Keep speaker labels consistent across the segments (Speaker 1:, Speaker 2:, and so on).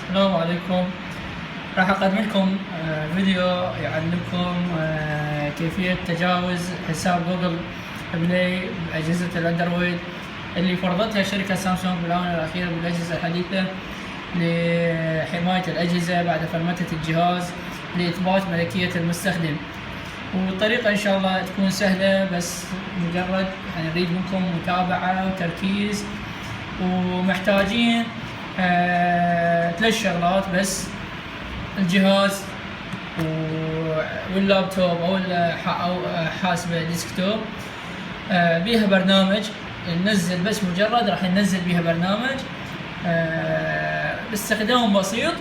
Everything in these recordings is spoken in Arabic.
Speaker 1: السلام عليكم. راح أقدم لكم فيديو يعلمكم كيفية تجاوز حساب جوجل بلاي بأجهزة الأندرويد اللي فرضتها شركة سامسونج بالآونة الأخيرة بالأجهزة الحديثة لحماية الأجهزة بعد فرمتة الجهاز لإثبات ملكية المستخدم. والطريقة إن شاء الله تكون سهلة، بس مجرد نريد منكم متابعة وتركيز، ومحتاجين 3 شغلات بس: الجهاز واللابتوب أو حاسبة ديسكتوب بيها برنامج ننزل، بس مجرد راح ننزل بيها برنامج باستخدام بسيط،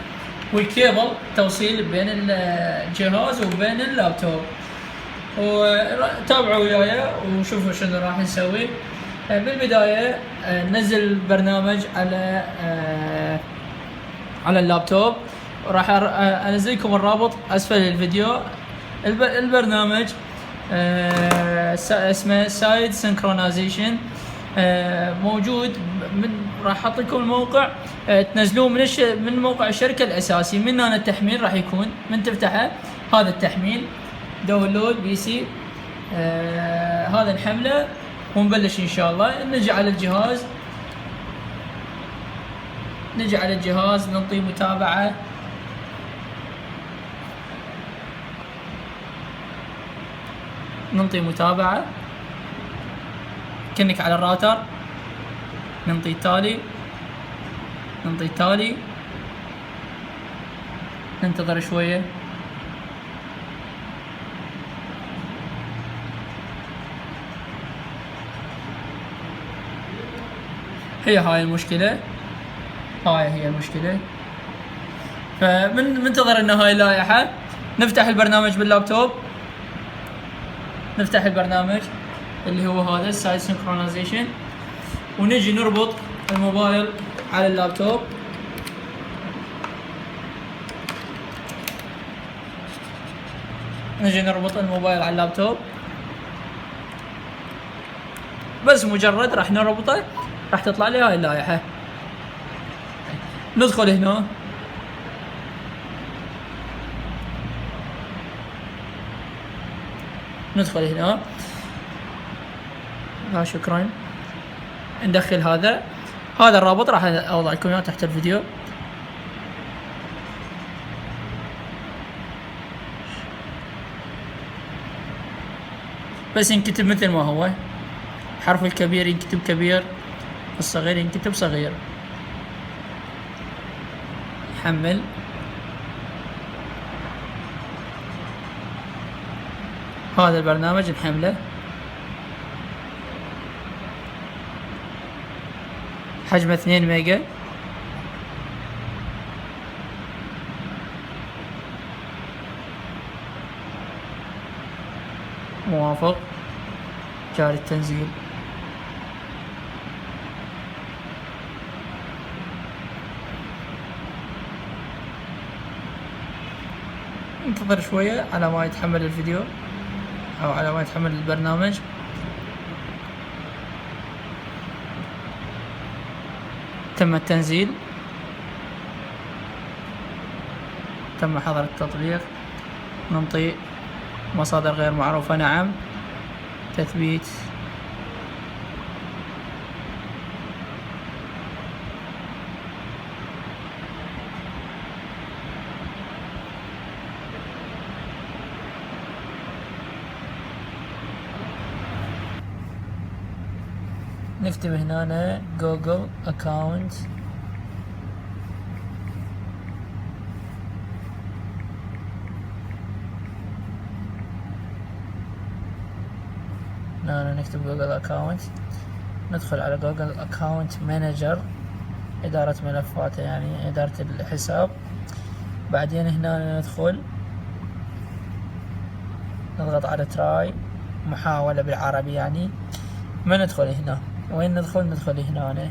Speaker 1: والكيبل توصيل بين الجهاز وبين اللابتوب. وتابعوا وياي وشوفوا شنو راح نسوي. بالبداية ننزل برنامج على اللابتوب. راح انزل لكم الرابط اسفل الفيديو. البرنامج اسمه سايد سينكرونايزيشن، موجود راح احط لكم الموقع تنزلوه من موقع الشركة الاساسي. من هنا التحميل راح يكون من تفتحه، هذا التحميل داونلود بي سي، هذا نحمله ونبلش ان شاء الله. نجي على الجهاز نعطي متابعة، كنك على الراوتر، ننطي تالي، ننتظر شوية. هاي المشكلة، هي المشكلة. فمنتظر ان هاي لايحة. نفتح البرنامج باللابتوب، نفتح البرنامج اللي هو هذا السايد سينكرونايزيشن، ونجي نربط الموبايل على اللابتوب. بس مجرد راح نربطه راح تطلع لي هاي اللايحة. ندخل هنا. شكرا. ندخل هذا الرابط، راح اوضع لكم اياه تحت الفيديو. بس ينكتب مثل ما هو، حرف الكبير ينكتب كبير، الصغير ينكتب صغير. حمل. هذا البرنامج نحمله، حجمه 2 ميجا. موافق. جاري التنزيل. انتظر شوية على ما يتحمل الفيديو او على ما يتحمل البرنامج. تم التنزيل، تم حظر التطبيق. ننطي مصادر غير معروفة، نعم. تثبيت. نكتب هنا جوجل اكاونت. هنا نكتب جوجل اكاونت. ندخل على جوجل اكاونت مانجر، ادارة ملفاته، يعني ادارة الحساب. بعدين هنا ندخل نضغط على تراي، محاولة بالعربي يعني. ما ندخل هنا، وين ندخل هنا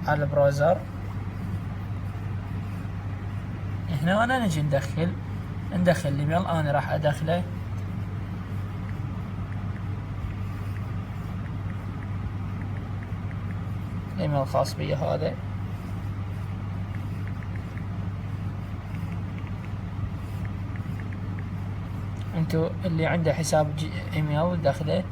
Speaker 1: على البراوزر. هنا أنا نجي ندخل الايميل. أنا راح أدخله الايميل الخاص بي هذا. انتو اللي عنده حساب ايميل داخله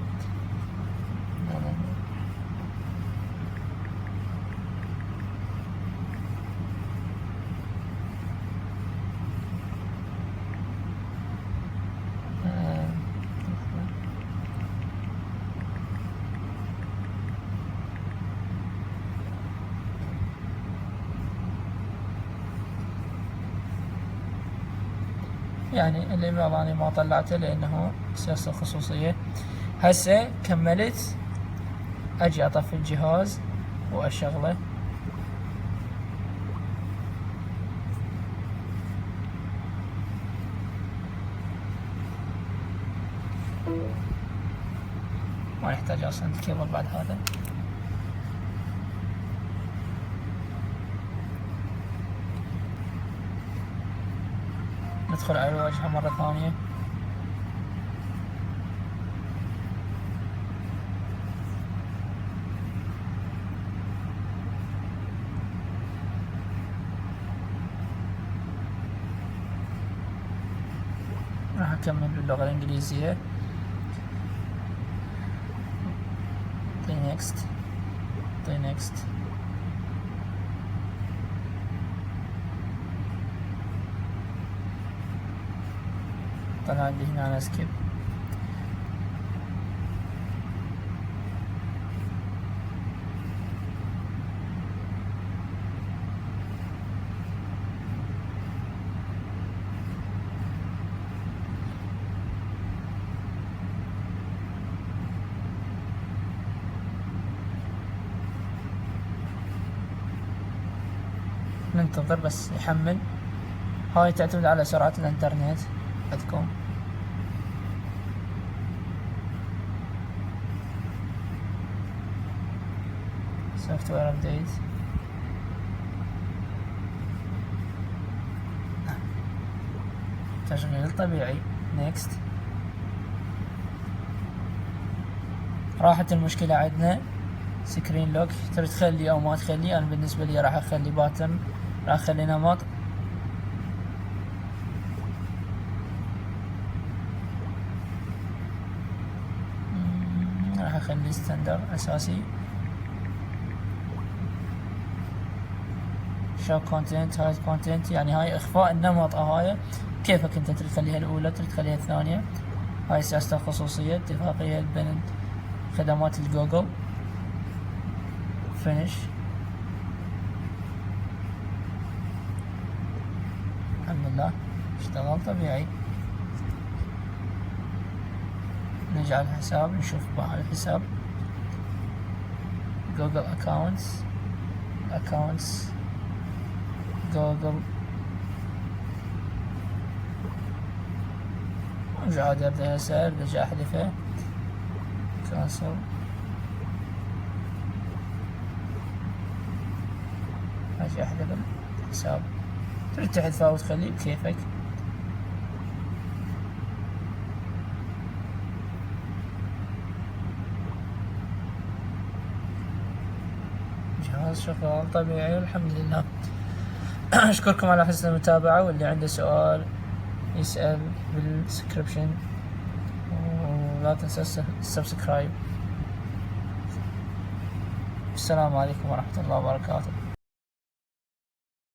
Speaker 1: يعني الايميل اني ما طلعته لانه سياسة الخصوصية. هسه كملت، اجي اطفي الجهاز واشغله. ما يحتاج اصلا الكيبل بعد هذا. ندخل على الواجهة مرة ثانية. راح اكمل باللغة الانجليزية. next next. طلع عندي هنا على سكيب. ننتظر بس يحمل. هاي تعتمد على سرعة الانترنت عندكم. سوفتوير ابديت. تشغيل طبيعي. next. راحت المشكلة عندنا. سكرين لوك تريد تخلي او ما تخلي. انا بالنسبة لي راح اخلي باترن، راح اخلي نمط. راح اخلي ستاندر اساسي. شو كونتنت، هاي كونتنت يعني هاي اخفاء النمط. هاي كيفك انت تريد تخليها الاولى تريد تخليها الثانية. هاي سياسة الخصوصية، اتفاقية بين خدمات الجوجل. فينيش. الحمد لله اشتغل طبيعي. نرجع الحساب نشوف بقى الحساب. جوجل اكاونتس جوجل. ارجع ابدا هسه ارجع احذفه. كانسل. اجي احذف الحساب. تريد تحذفه وتخليه بكيفك. جهاز شغال طبيعي والحمد لله. اشكركم على حسن المتابعة، واللي عنده سؤال يسأل بالسكريبشن، ولا تنسى السبسكرايب. السلام عليكم ورحمة الله وبركاته.